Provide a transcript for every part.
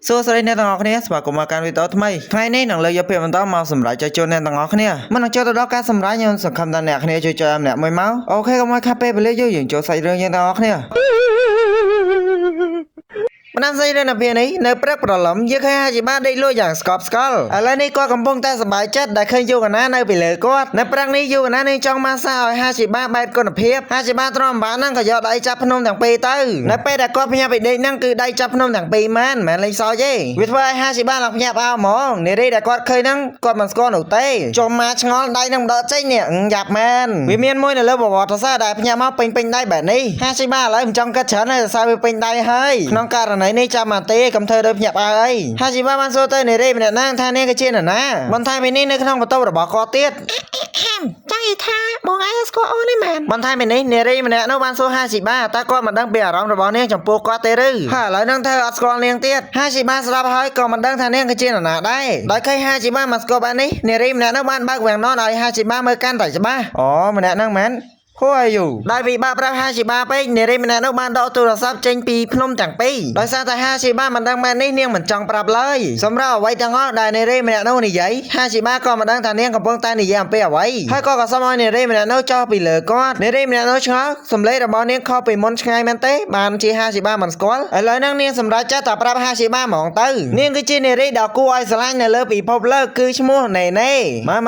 សួស្តីអ្នកទាំងអស់គ្នាស្វាគមន៍មកកាន់វីដេអូថ្មីថ្ងៃនេះនឹងលើកយកពាក្យបន្តមកសម្រាប់ចែកជូនអ្នកទាំងអស់គ្នាមិននឹងចូលទៅដល់ការសម្រាប់ខ្ញុំសង្ឃឹមថាអ្នកគ្នាជួយចែកម្នាក់មួយមកអូខេកុំឲ្យខាត់ពេលវេលាយូរយើងចូលសាច់រឿងយើងទាំងអស់គ្នាបណ្ដាំស្អីនៅពេលនេះនៅព្រឹកប្រឡំយើងឃើញហាជីបាដេកលក់យ៉ាងស្កប់ស្កល់ឥឡូវនេះគាត់កំពុងតែសប្បាយចិត្តដែលឃើញយូកណានៅពីលើគាត់នៅព្រឹកនេះយូកណានឹងចង់មកសាឲ្យហាជីបាបែបគុណភាពហាជីបាទ្រាំបានហ្នឹងក៏យកដៃចាប់ភ្នំទាំងពីរទៅនៅពេលដែលគាត់ភ្ញាក់ពីដេកហ្នឹងគឺដៃចាប់ភ្នំទាំងពីរមែនលេងសើចទេវាធ្វើឲ្យហាជីបាឡើងភ្ញាក់ផ្អើលហ្មងនារីដែលគាត់ឃើញហ្នឹងគាត់មិនស្គាល់នោះទេចុះមកឆ្ងល់ដៃនឹងដកចេញនេះយ៉ាប់មែនវាមានមួយនៅលើប្រវត្តិសាស្ត្រដែលភ្ញាក់មកពេញដៃបែបនេះហាជីបាឥឡូវមិនចង់គិតច្រើនទេសារវាពេញដៃហើយក្នុងករណីនេះចាំមកទេកំធ្វើដោយភ្ញាក់ផ្អើលអីហាជីបាបានសួរទៅនារីម្នាក់ណាថានាងគឺជានរណាបន្ថែមពីនេះនៅក្នុងបន្ទប់របស់គាត់ទៀតចង់និយាយថាបងឯងស្គាល់អូននេះមែនបន្ថែមពីនេះនារីម្នាក់នោះបានសួរហាជីបាតើគាត់មិនដឹងពីអារម្មណ៍របស់នាងចំពោះគាត់ទេឬហើយឥឡូវនឹងធ្វើអត់ស្គាល់នាងទៀតហាជីបាស្ដាប់ហើយក៏មិនដឹងថានាងគឺជានរណាដែរដោយឃើញហាជីបាមកស្គាល់បែបនេះនារីម្នាក់នោះបានបើកវាំងននឲ្យហាជីបាមើលកាន់តែច្បាស់អូម្នាក់ហ្នឹងមែនWho are you ដោយវិបាកប្រាប់ហាជីបាពេកនារីម្នាក់នោះបានដកទូរស័ព្ទចេញពីភ្នំទាំងពីរដោយសារតែហាជីបាមិនដឹងមែននេះនាងមិនចង់ប្រាប់ឡើយសម្រាប់អ្វីទាំងអស់ដែលនារីម្នាក់នោះនិយាយហាជីបាក៏មិនដឹងថានាងកំពុងតែនិយាយអំពីអ្វីហើយក៏សុំឲ្យនារីម្នាក់នោះចោះពីលើគាត់នារីម្នាក់នោះឆ្ងល់សំឡេងរបស់នាងខុសពីមុនឆ្ងាយមែនទេបានជាហាជីបាមិនស្គាល់ឥឡូវហ្នឹងនាងសម្រេចចិត្តតែប្រាប់ហាជីបាហ្មងទៅនាងគឺជានារីដ៏គួរឲ្យស្រឡាញ់នៅលើពិភពលោកគឺឈ្មោះណេណេ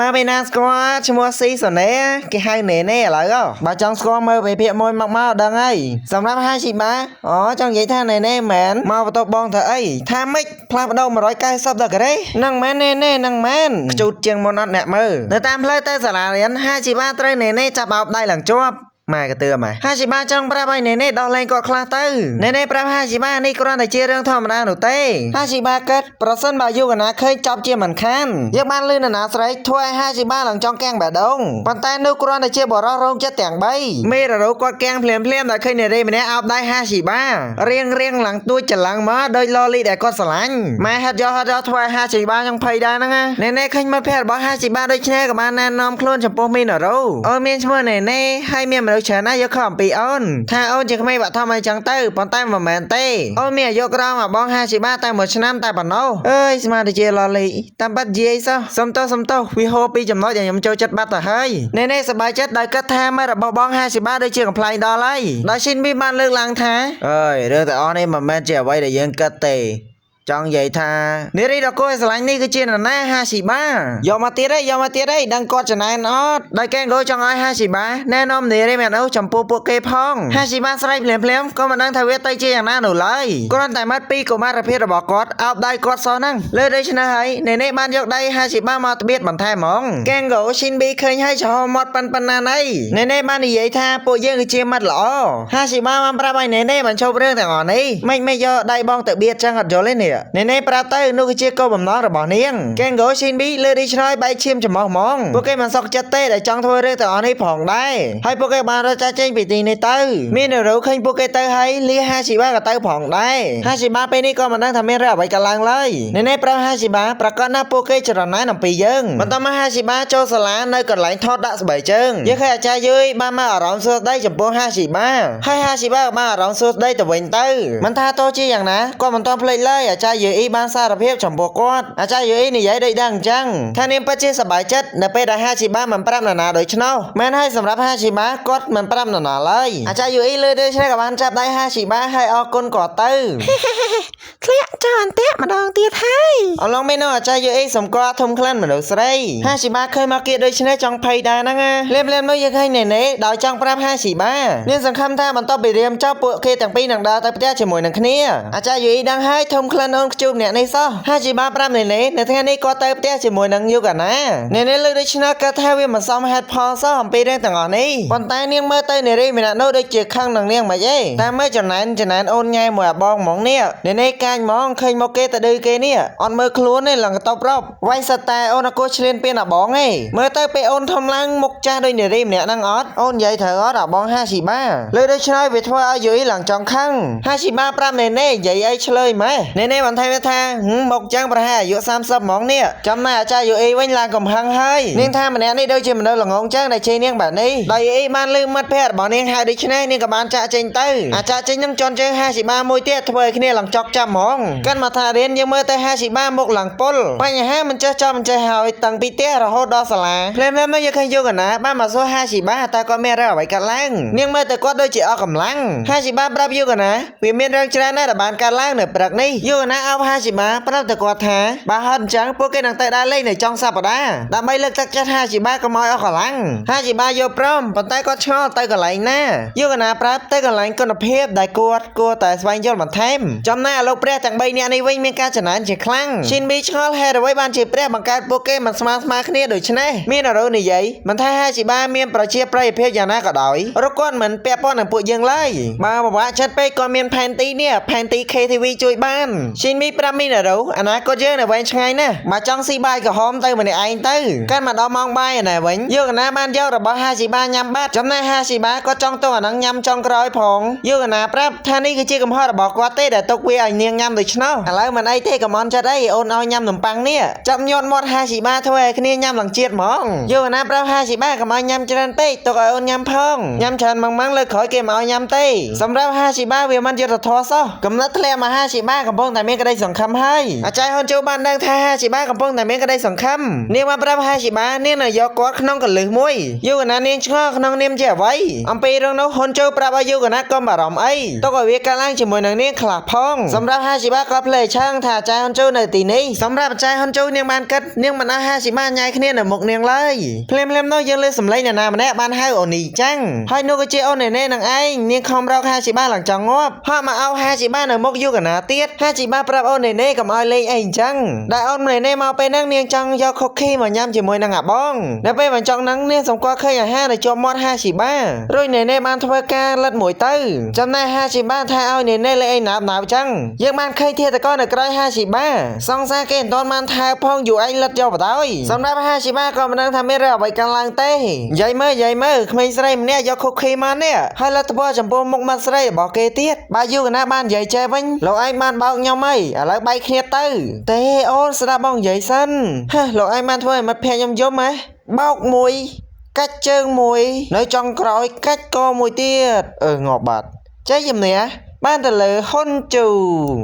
មកពីណាស្គាល់ឈ្មោះស៊ីសូណេគេហៅណេណេឥឡូវបើចង់ស្គាល់មើលពីភាគមួយមកដឹងហើយសម្រាប់ហាជីបាអូចង់និយាយថាណេណេមែនមកបន្ទប់បងធ្វើអីថាម៉េចផ្លាស់ប្ដូរ190ដឺក្រេនឹងមែនណេណេនឹងមែនខ្ជូតជាងមុនអត់អ្នកមើលនៅតាមផ្លូវទៅសាលារៀនហាជីបាត្រូវណេណេចាប់អោបដៃឡើងជាប់ម៉ែក៏ទឿម៉ែហាជីបាចង់ប្រាប់ឲ្យណេណេដោះលែងគាត់ខ្លះទៅណេណេប្រាប់ហាជីបានេះគ្រាន់តែជារឿងធម្មតានោះទេហាជីបាគិតប្រសិនបើយូកណាឃើញចាប់ជាមិនខានយើងបានលឺនរណាស្រីធ្វើឲ្យហាជីបាឡើងចង់កាំងបេះដូងប៉ុន្តែនោះគ្រាន់តែជាបរោះរោងចិត្តទាំង3មេររោគាត់កាំងភ្លាមដែលឃើញនារីម្នាក់អោបដៃហាជីបារៀងឡើងទួចច្រឡឹងមកដោយលលីដែលគាត់ស្រឡាញ់ម៉ែហិតយកធ្វើឲ្យហាជីបាចង់ភ័យដែរហ្នឹងណេណេឃើញមិត្តភក្តិរបស់ហាជីបាដូចគ្នាក៏បានណែនាំខ្លួនចំពោះមីនរោអូនមានឈ្មោះណេណេហើយមានច្រើនណាស់យកខំពីអូនថាអូនជាក្មេងបឋមអីចឹងទៅប៉ុន្តែមិនមែនទេអូនមានអាយុក្រោមមកបងហាជីបាតែ1ឆ្នាំតែប៉ុណ្ណោះអើយស្មានតែជាលលីតាមបាត់យាយសោះសុំទោសវាហូរពីចំណុចដែលខ្ញុំចូលចិត្តបាត់ទៅហើយណេណេសប្បាយចិត្តដោយគិតថាម៉ែរបស់បងហាជីបាដូចជាកំ pl ែងដល់ហើយដោយស៊ីនប៊ីបានលើកឡើងថាអើយរឿងទាំងអស់នេះមិនមែនជាអ្វីដែលយើងគិតទេចង់និយាយថានារីដ៏គួរឲ្យស្រឡាញ់នេះគឺជានរណាហាជីបាយកមកទៀតដឹងគាត់ចំណែនអត់ដោយកែងគោចង់ឲ្យហាជីបាណែនាំនារីម្នាក់នោះចំពោះពួកគេផងហាជីបាស្រែកភ្លាមក៏មិនដឹងថាវាទៅជាយ៉ាងណានោះឡើយគ្រាន់តែមាត់ពីកុមារភាពរបស់គាត់អោបដៃគាត់សោះហ្នឹងលើដូច្នេះហើយណេណេបានយកដៃហាជីបាមកត្បៀតបន្ថែមហ្មងកែងគោស៊ីនប៊ីឃើញហើយចំហមាត់ប៉ុណ្ណាណៃណេណេបាននិយាយថាពួកយើងគឺជាមិត្តល្អហាជីបាបានប្រាប់ឲ្យណេណេបញ្ឈប់រឿងទាំងអស់នេះមិនយកដៃបងទៅបៀតចឹងអត់យល់ទេនេះណេណេប្រាប់ទៅនោះគឺជាគោលបំណងរបស់នាងកែងគោស៊ីនប៊ីលើរីឆ្លើយបែកឈាមចំហហ្មងពួកគេមិនសុខចិត្តទេដែលចង់ធ្វើរឿងទាំងអស់នេះផងដែរហើយពួកគេបានរត់ចាស់ចេញពីទីនេះទៅមាននរោឃើញពួកគេទៅហើយលាហាជីបាក៏ទៅផងដែរហាជីបាពេលនេះក៏មិនដឹងថាមានរឿងអ្វីកើតឡើងឡើយណេណេប្រាប់ហាជីបាប្រកាសណាពួកគេច្រណែនអំពីយើងបន្តមកហាជីបាចូលសាលានៅកន្លែងថតដាក់ស្បែកជើងយើងឃើញអាចារ្យយយបានមកអារម្មណ៍សួស្ដីចំពោះហាជីបាហើយហាជីបាក៏បានអារម្មណ៍សួស្ដីទៅវិញទៅមិនថាតោជាយ៉ាងណាក៏មិនទាន់ភ្លេចឡើយអាចារ្យយយបានសារភាពចំពោះគាត់អាចារ្យយីនិយាយដូចដឹងអញ្ចឹងថានាងពិតជាសប្បាយចិត្តនៅពេលដែលហាជីបាមិនប្រាប់នរណាដូច្នោះមែនហើយសម្រាប់ហាជីបាគាត់មិនប្រាប់នរណាឡើយអាចារ្យយីលើដូច្នេះក៏បានចាប់ដៃហាជីបាហើយអរគុណគាត់ទៅធ្លាក់ចោលអន្ទាក់ម្ដងទៀតហើយអឡងមានអាចារ្យយីសម្គាល់ធំក្លិនមនុស្សស្រីហាជីបាឃើញមកគេដូច្នេះចង់ភ័យដែរហ្នឹងលៀមនោះយើងឃើញណេណេដោយចង់ប្រាប់ហាជីបានាងសង្ឃឹមថាបន្ទាប់ពីរៀមចប់ពួកគេទាំងពីរនឹងដើរទៅផ្ទះជាមួយនឹងគ្នាអាចារ្យយីដឹងហើយធំក្លិនអូនខ្ជូបអ្នកនេះសោះហាជីបាប្រាប់ណេណេនៅថ្ងៃនេះគាត់ទៅផ្ទះជាមួយនឹងយូកាណាណេណេលើកដូច្នេះគាត់ថាវាមិនសមហេតុផលសោះអំពីរឿងទាំងអស់នេះប៉ុន្តែនាងមើលទៅនារីម្នាក់នោះដូចជាខឹងនឹងនាងមិនអីតែមើលចំណែនអូនញ៉ែមួយអាបងហ្មងនេះណេណេកាញហ្មងឃើញមកគេទៅឌឺគេនេះអត់មើលខ្លួនទេឡើងតបរប់វាយសិតតែអូនអកូឆ្លៀនពៀនអាបងឯងមើលទៅពេលអូនធំឡើងមុខចាស់ដូចនារីម្នាក់ហ្នឹងអត់អូននិយាយត្រូវអត់អាបងហាជីបាលើកដូច្នេះវាធ្វើឲ្យយូអ៊ីឡើងចង់ខឹងហាជីបាប្រាប់ណេណេនិយាយអីឆ្លើយម៉ែណេណេ បន្ថែមថាមកចឹងប្រហែលអាយុ30ហ្មងនេះចំណែកអាចារ្យយូអ៊ីវិញឡើងកំហឹងហើយនាងថាម្នាក់នេះដូចជាមនុស្សល្ងងចឹងដែលជេរនាងបែបនេះដោយយូអ៊ីបានលឺមិត្តភក្តិរបស់នាងហៅដូច្នេះនាងក៏បានចាក់ចេញទៅអាចចាក់ចេញនឹងជន់ជើងហាស៊ីបាមួយទៀតធ្វើឲ្យគ្នាឡើងចកចាប់ហ្មងកាន់មកថារៀនយើងមើលទៅហាស៊ីបាមុខឡើងពុលបញ្ហាមិនចេះចប់មិនចេះហើយតាំងពីផ្ទះរហូតដល់សាលាភ្លាមៗមកយើងឃើញយូកណាបានមកសួរហាស៊ីបាតើគាត់មានរឿងអ្វីកើតឡើងនាងមើលទៅគាត់ដូចជាអស់កម្លាំងហាស៊ីបាប្រាប់យូកណាវាមានរឿងច្រើនណាស់ដែលបានកើតឡើងនៅព្រឹកនេះយូកណាអោបហាស៊ីបាប្រាប់ទៅគាត់ថាបើហត់អញ្ចឹងពួកគេនឹងទៅដើរលេងនៅចុងសប្តាហ៍ដើម្បីលើកទឹកចិត្តហាស៊ីបាកុំឲ្យអស់កម្លាំងហាស៊ីបាយល់ព្រមប៉ុន្តែគាត់ឆ្ងល់ទៅកន្លែងណាយូកណាប្រាប់ទៅកន្លែងគុណភាពដែលគាត់គួរតែស្វែងយល់បន្ថែមចំណែកលោកព្រះទាំង3នាក់នេះវិញមានការចំណានជាខ្លាំងឈិនប៊ីឆ្ងល់ហេតុអ្វីបានជាព្រះបង្កើតពួកគេមិនស្មើគ្នាដូច្នេះមានអរុនិយាយមិនថាហាស៊ីបាមានប្រជាប្រិយភាពយ៉ាងណាក៏ដោយរកគាត់មិនពាក់ព័ន្ធនឹងពួកយើងឡើយបើពិបាកចិត្តពេកគាត់មានផែនទីនេះផែនទី KTV ជួយបានឈិនប៊ីប្រាប់មីនអរុអនាគតយើងនៅវែងឆ្ងាយណាស់បើចង់ស៊ីបាយក្រហមទៅម្នាក់ឯងទៅកាន់មកដល់ម៉ោងបាយណែវិញយូកណាបានយករបស់ហាស៊ីបាញ៉ាំបាត់ចំណែកហាស៊ីបាក៏ចង់ទៅអានឹងញ៉ាំចុងក្រោយផងយូកណាប្រាប់ថានេះគឺជាកំហុសរបស់គាត់ទេដែលទុកវាឲ្យនាងញ៉ាំដូច្នោះឥឡូវមិនអីទេកំអន់ចិត្តអីអូនឲ្យញ៉ាំនំប៉័ងនេះចាប់ញាត់មាត់ហាស៊ីបាធ្វើឲ្យគ្នាញ៉ាំឡើងជាតិហ្មងយូកណាប្រាប់ហាស៊ីបាកុំឲ្យញ៉ាំច្រើនពេកទុកឲ្យអូនញ៉ាំផងញ៉ាំច្រើនម៉ងលើក្រោយគេមកឲ្យញ៉ាំទេសម្រាប់ហាស៊ីបាវាមិនយុត្តិធម៌សោះកំណត់ធ្លាក់មកហាស៊ីបាកំពុងតែមានក្តីសង្ឃឹមហើយអាចារ្យហ៊ុនជូបានដឹងថាហាស៊ីបាកំពុងតែមានក្តីសង្ឃឹមនាងបានប្រាប់ហាស៊ីបានាងនៅយកគាត់ក្នុងកលឹះមួយយូកណានាងឆ្ងល់ក្នុងនាមជាអ្វីអំពីរឿងនោះហ៊ុនជូប្រាប់ឲ្យយូកណាកុំបារម្ភអីទុកឲ្យវាកើតឡើងជាមួយនឹងនាងខ្លះផងសម្រាប់ហាស៊ីបាក៏ភ្លេចឆាងថាអាចារ្យហ៊ុនជូនៅទីនេះសម្រាប់អាចារ្យហ៊ុនជូនាងបានគិតនាងមិនឲ្យហាស៊ីបាញ៉ាយគ្នានៅមុខនាងឡើយភ្លាមនោះយើងលើសម្លេងអ្នកណាម្នាក់បានហៅអូនីចឹងហើយនោះក៏ជាអូននេនឹងឯងនាងខំរកហាស៊ីបាឡើងចង់ងាប់ហក់មកឲ្យហាស៊ីបានៅមុខយូកណាទៀតហាស៊ីបាប្រាប់អូននេកុំឲ្យលេងអីអញ្ចឹងដែលអូននេមកពេលហ្នឹងនាងចង់យកខុកខីមកញ៉ាំជាមួយនឹងអាបងនៅពេលបញ្ចង់ហ្នឹងនាងសម្គាល់ឃើញអាហារនៅជាប់មាត់ហាស៊ីបារួចនេបានធ្វើការលិតមួយទៅចំណែកហាស៊ីបាថាឲ្យនេលេងអីណាប់ចឹងយើងបានឃើញធាតុកោនៅក្រោយហាស៊ីបាសង្សារគេមិនទាន់បានថើផងយូរឯងលិតយកបដ យសម្រាប់ហាស៊ីបាក៏មិនដឹងថាមានរឿងអ្វីកើតឡើងទេយាយមើលក្មេងស្រីម្នាក់យកខុកខីមកនេះហើយលទ្ធផលចំពោះមុខមាត់ស្រីរបស់គេទៀតបើយូកណាបាននិយាយចេះវិញលោកឯងបានបោកខ្ញុំអីឥឡូវបែកគ្នាទៅទេអូនស្ដាប់បងនិយាយសិនហេលោកឯងបានធ្វើឲ្យមិត្តភក្តិខ្ញុំយំហ៎បោកមួយកាច់ជើងមួយនៅចុងក្រោយកាច់កមួយទៀតងាប់បាត់ចេះជំនះបានទៅលើហ៊ុនជូ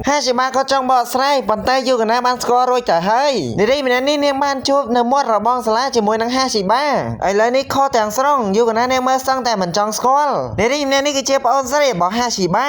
ហាស៊ីបាក៏ចង់បកស្រាយប៉ុន្តែយូកណាបានស្គាល់រួចទៅហើយនារីម្នាក់នេះនាងបានជួបនៅមាត់របងសាលាជាមួយនឹងហាស៊ីបាឥឡូវនេះខុសទាំងស្រុងយូកណានាងមើលសឹងតែមិនចង់ស្គាល់នារីម្នាក់នេះគឺជាប្អូនស្រីរបស់ហាស៊ីបា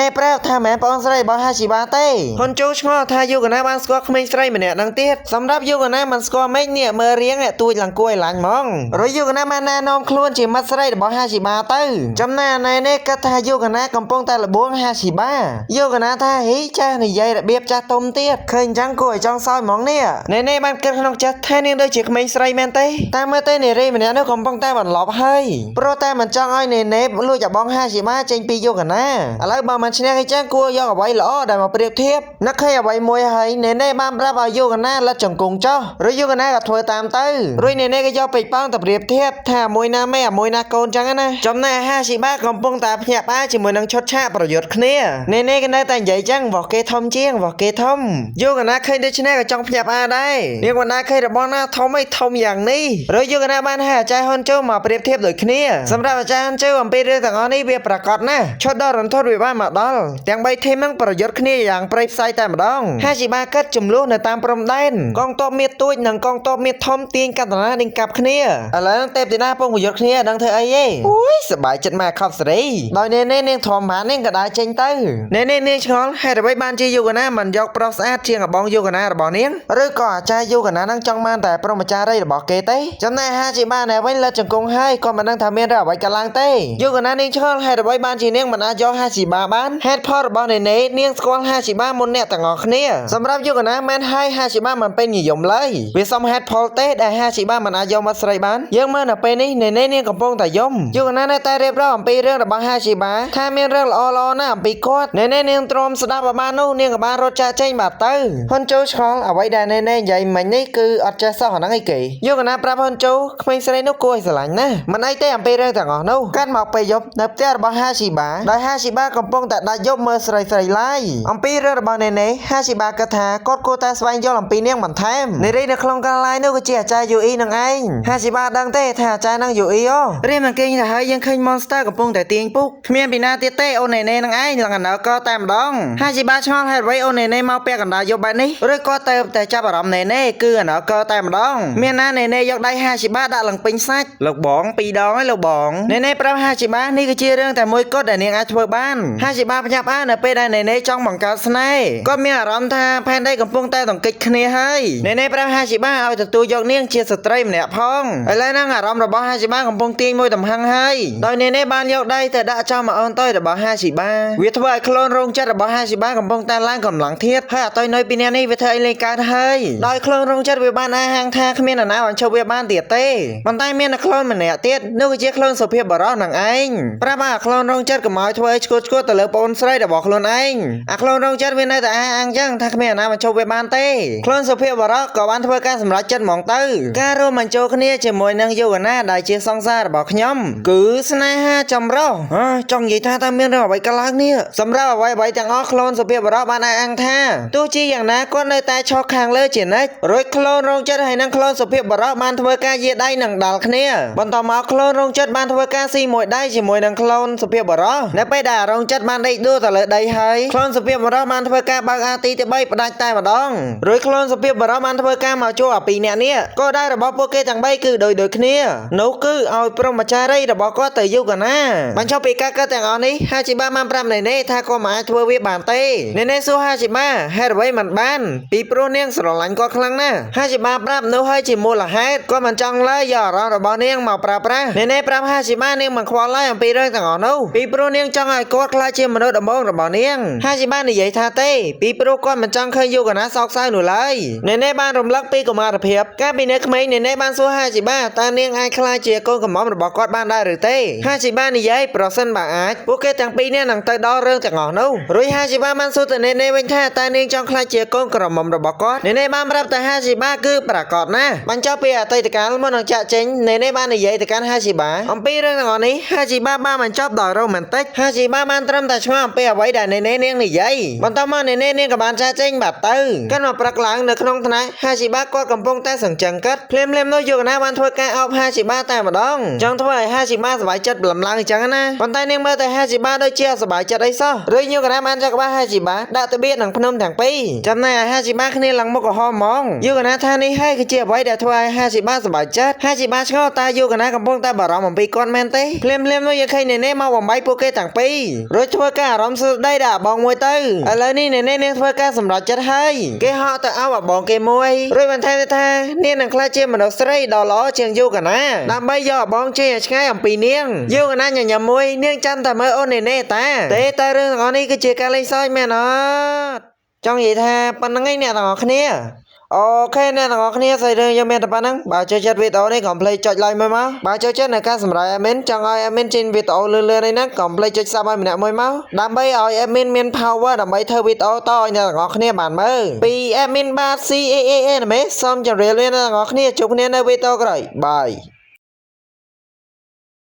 នេប្រាប់ថាមិនមែនប្អូនស្រីរបស់ហាស៊ីបាទេហ៊ុនជូឆ្ងល់ថាយូកណាបានស្គាល់ក្មេងស្រីម្នាក់នឹងទៀតសម្រាប់យូកណាមិនស្គាល់មេឃនេះមើលរៀងអ្នកទួចឡើងគួរឲ្យឡាញ់ហ្មងរួចយូកណាបានណែនាំខ្លួនជាមិត្តស្រីរបស់ហាស៊ីបាទៅចំណែកណែនេះគិតថាយូកណាកំពុងតែលបួងហាស៊ីបាយូកណាថាហីចាស់និយាយរបៀបចាស់ទុំទៀតឃើញអញ្ចឹងគួរឲ្យចង់សោយហ្មងនេះនេបានគិតក្នុងចិត្តថានាងដូចជាក្មេងស្រីមែនទេតាមមើលទៅនារីម្នាក់នោះកំពុងតែបន្លប់ហើយព្រោះតែមិនចង់ឲ្យនេលួចអាបងហាស៊ីបាចេញពីយូកណាឥឡូវបើមិនឈ្នះអញ្ចឹងគួរយកអ្វីល្អដែលមកប្រៀបធៀបនឹកឃើញអ្វីមួយហើយនេបានប្រាប់ឲ្យយូកណាលិតចង្គង់ចុះរួចយូកណាក៏ធ្វើតាមទៅរួចនេក៏យកពេជ្រប៉ោងទៅប្រៀបធៀបថាមួយណាមេមួយណាកូនអញ្ចឹងណាចំណែកហាស៊ីបាកំពុងតែភ្ញាក់ផ្អើលជាមួយនឹងឈុតឆាកប្រយុទ្ធគ្នានេក៏នៅតែនិយាយចឹងវោះគេធំជាងវោះគេធំយូកណាឃើញដូច្នេះក៏ចង់ភ្ញាក់ផ្អើលដែរនាងមិនដែលឃើញរបស់ណាធំអីធំយ៉ាងនេះឬយូកណាបានហៅអាចារ្យហ៊ុនជូមកប្រៀបធៀបដូចគ្នាសម្រាប់អាចារ្យហ៊ុនជូអំពីរឿងទាំងអស់នេះវាប្រកបណាស់ឈុតដល់រន្ធត់វាបានមកដល់ទាំង3ធីមនឹងប្រយុទ្ធគ្នាយ៉ាងប្រៃផ្សៃតែម្ដងហាស៊ីបាកិតចំនួននៅតាមព្រំដែនកងទ័ពមាសទូចនិងកងទ័ពមាសធំទាញកណ្ដាលដេញកាប់គ្នាឥឡូវទេពធីតាពងប្រយុទ្ធគ្នាដឹងធ្វើអីទេអូយសប្បាយចិត្តមកខប់សេរីដោយនេនាងធម្មតានាងក៏ដើរចេញទៅនេនាងឆ្ងល់ហេតុអ្វីបានជាយូកណាមិនយកប្រុសស្អាតជាងអបងយូកណារបស់នាងឬក៏អាចារ្យយូកណានឹងចង់បានតែព្រមចារីរបស់គេទេចំណែកហាស៊ីបាណែវិញលិតចង្គង់ហើយក៏មិនដឹងថាមានរឿងអ្វីកើតឡើងទេយូកណានាងឆ្ងល់ហេតុអ្វីបានជានាងមិនអាចយកហាស៊ីបាបានហេតុផលរបស់នេនាងស្គាល់ហាស៊ីបាមុនអ្នកទាំងអស់គ្នាសម្រាប់យូកណាមិនហើយហាស៊ីបាមិនពេញនិយមឡើយវាសមហេតុផលទេដែលហាស៊ីបាមិនអាចយកមកស្រីបានយើងមើលនៅពេលនេះនេនាងកំពុងតែយំយូកណានៅតែរៀបរាប់អំពីរឿងរបស់ហាស៊ីបាថាមានរឿងល្អៗណាស់ អំពីគាត់ណែនាងទ្រាំស្ដាប់បាននោះនាងក៏បានរត់ចាក់ចេញបាទទៅហ៊ុនជូឆ្ងល់អ្វីដែលណែនិយាយមិញនេះគឺអត់ចេះសោះអាហ្នឹងអីគេយកកណាប្រាប់ហ៊ុនជូក្មេងស្រីនោះគួរឲ្យស្រឡាញ់ណាស់មិនអីទេអំពីរឿងទាំងអស់នោះកាត់មកពេលយប់នៅផ្ទះរបស់ហាស៊ីបាដោយហាស៊ីបាកំពុងតែដាច់យប់មើលស្រីឡាយអំពីរឿងរបស់ណែនេហាស៊ីបាគិតថាគាត់គួរតែស្វែងយល់អំពីនាងបន្ថែមនារីនៅក្នុងកាឡាយនោះគឺជាអាចារ្យយូអ៊ីនឹងឯងហាស៊ីបាដឹងទេថាអាចារ្យនឹងយូអ៊ីអូរៀនមកគេងទៅហើយយើងឃើញ Monster កំពុងតែទាញពុកគ្មានពីណាទៀតទេអូនណែនេនឹងឯងឡើងអណៅក៏តែម្ដងហាស៊ីបាឆ្ងល់ហេតុអ្វីអូនណែនេមកពាក់កណ្ដាលយប់បែបនេះឬក៏ទៅតែចាប់អារម្មណ៍ណែនេគឺអណៅក៏តែម្ដងមានណាណែនេយកដៃហាស៊ីបាដាក់ឡើងពេញសាច់លោកបង2ដងហើយលោកបងណែនេប្រាប់ហាស៊ីបានេះគឺជារឿងតែមួយគត់ដែលនាងអាចធ្វើបានហាស៊ីបាភ្ញាក់ផ្អើលនៅពេលដែលណែនេចង់បង្កើតស្នេហ៍គាត់មានអារម្មណ៍ថាផែនដីកំពុងតែទង្គិចគ្នាហើយណែនេប្រាប់ហាស៊ីបាឲ្យទទួលយកនាងជាស្ត្រីម្នាក់ផងឥឡូវហ្នឹងអារម្មណ៍របស់ហាស៊ីបាកំពុងទាញមួយតំហឹងហើយដោយណែនេបានយកដៃទៅដាក់ចំមកអូនតើរបស់ហាស៊ីបាវាធ្វើឲ្យខ្លួនរោងចិត្តរបស់ហាស៊ីបាកំពុងតែឡើងកម្លាំងធាតុហើយអតុយនុយពីអ្នកនេះវាធ្វើឲ្យលេងកើតហើយដោយខ្លួនរោងចិត្តវាបានអាហាងថាគ្មាននរណាបានជប់វាបានទៀតទេប៉ុន្តែមានតែខ្លួនម្នាក់ទៀតនោះគឺជាខ្លួនសុភាពបរោះនឹងឯងប្រាប់ឲ្យខ្លួនរោងចិត្តកុំឲ្យធ្វើឲ្យឈួតទៅលើប្អូនស្រីរបស់ខ្លួនឯងអាខ្លួនរោងចិត្តវានៅតែអាងចឹងថាគ្មាននរណាបានជប់វាបានទេខ្លួនសុភាពបរោះក៏បានធ្វើការសម្រេចចិត្តហ្មងទៅការរួមបញ្ចូលគ្នាជាមួយនឹងយូវណាដែលជាសង្សាររបស់ខ្ញុំគឺស្នេហាចម្រុះចង់និយាយថាតើមានរឿងអ្វីកើតឡើងនេះសម្រាប់អ្វីទាំងអស់ខ្លួនសុភាពបរោះបានអាងថាទោះជាយ៉ាងណាគាត់នៅតែឈរខាងលើជានិច្ចរួចខ្លួនរោងចិត្តហើយនឹងខ្លួនសុភាពបរោះបានធ្វើការយាដៃនឹងដាល់គ្នាបន្តមកខ្លួនរោងចិត្តបានធ្វើការស៊ីមួយដៃជាមួយនឹងខ្លួនសុភាពបរោះនៅពេលដែលរោងចិត្តបានដេកដួលទៅលើដីហើយខ្លួនសុភាពបរោះបានធ្វើការបើកអាទីទី3ផ្ដាច់តែម្ដងរួចខ្លួនសុភាពបរោះបានធ្វើការមកជួបអាពីរនាក់នេះក៏ដៅរបស់ពួកគេទាំង3គឺដូចគ្នានោះគឺឲ្យព្រមចារីរបស់គាត់ទៅយូកណាបញ្ចប់ពីការកើតទាំងអស់នេះហាជីបាបានប្រាប់ណែនេថាគាត់មិនអាចធ្វើវាបានទេណែនេសួរហាជីបាហេតុអ្វីមិនបានពីព្រោះនាងស្រឡាញ់គាត់ខ្លាំងណាស់ហាជីបាប្រាប់នោះហើយជាមូលហេតុគាត់មិនចង់លើយកអារម្មណ៍របស់នាងមកប្រើប្រាស់ណែនេប្រាប់ហាជីបានាងមិនខ្វល់ឡើយអំពីរឿងទាំងអស់នោះពីព្រោះនាងចង់ឲ្យគាត់ក្លាយជាមនុស្សដំបូងរបស់នាងហាជីបានិយាយថាទេពីព្រោះគាត់មិនចង់ឃើញយូកណាសោកសៅនោះឡើយណែនេបានរំលឹកពីកុមារភាពកាលពីនៅក្មេងណែនេបានសួរហាជីបាតើនាងអាចក្លាយជាកូនកំមុំរបស់គាត់បានដែរឬទេហាជីបានិយាយប្រសិនបើអាចពួកគេទាំងពីរនាក់នឹងទៅដល់រឿងទាំងអស់នោះរួចហាជីបាបានសួរទៅណែនេវិញថាតើនាងចង់ក្លាយជាកូនក្រមុំរបស់គាត់ណែនេបានប្រាប់ទៅហាជីបាគឺប្រកាសណាស់បញ្ចប់ពីអតីតកាលមុននឹងចាក់ចេញណែនេបាននិយាយទៅកាន់ហាជីបាអំពីរឿងទាំងអស់នេះហាជីបាបានបញ្ចប់ដោយរ៉ូមែនទិកហាជីបាបានត្រឹមតែឆ្ងល់អំពីអ្វីដែលណែនេនាងនិយាយបន្តមកណែនេនាងក៏បានចាក់ចេញបាត់ទៅកាន់មកព្រឹកឡើងនៅក្នុងថ្នាក់ហាជីបាគាត់កំពុងតែសង្ចឹងកាត់ភ្លាមនោះយូកណាបានធ្វើការអោបហាជីបាតែម្ដងចង់ធ្វើឲ្យហាជីបាសប្បាយចិត្តលំឡើងអញ្ចឹងណាប៉ុន្តែនាងមើលទៅហាជីបាដូចជាសប្បាយចិត្តអីសោះឬយូកណាបានចាក់ក្បាលហាជីបាដាក់ទៅបៀតនឹងភ្នំទាំងពីរចំណែកឯហាជីបាគ្នាឡើងមុខក្រហមហ្មងយូកណាថានេះហើយគឺជាអ្វីដែលធ្វើឲ្យហាជីបាសប្បាយចិត្តហាជីបាឆ្ងល់តើយូកណាកំពុងតែបារម្ភអំពីគាត់មែនទេភ្លាមនោះយើងឃើញណែនេមកបំបីពួកគេទាំងពីររួចធ្វើការអារម្មណ៍សួស្ដីដល់បងមួយទៅឥឡូវនេះណែនេនាងធ្វើការសម្រេចចិត្តហើយគេហៅទៅឲ្យបងគេមួយរួចបន្ថែមថានាងនឹងក្លាយជាមនុស្សស្រីដ៏ល្អជាងយូកណាដើម្បីយកបងជ័យឲ្យឆ្ងាយអំពីនាងយូកណាញញឹមមួយនាងចាំតែមើលអូនណែនេតែរឿងទាំងអស់នេះគឺជាការលេងសើចមែនអត់ចង់និយាយថាប៉ុណ្្នឹងឯងអ្នកទាំងអស់គ្នាអូខេអ្នកទាំងអស់គ្នាស្អីរឿងយើងមានតែប៉ុណ្្នឹងបើចូលចិត្តវីដេអូនេះកុំភ្លេចចុច like មួយមកបើចូលចិត្តនៅការសម្រាប់ admin ចង់ឲ្យ admin ចេញវីដេអូលឿនៗនេះណាកុំភ្លេចចុច sub ឲ្យម្នាក់មួយមកដើម្បីឲ្យ admin មាន power ដើម្បីធ្វើវីដេអូតឲ្យអ្នកទាំងអស់គ្នាបានមើលពី admin បាទ CAA ណាមេសូមជម្រាបលាអ្នកទាំងអស់គ្នាជួបគ្នានៅវីដេអូក្រោយបាយ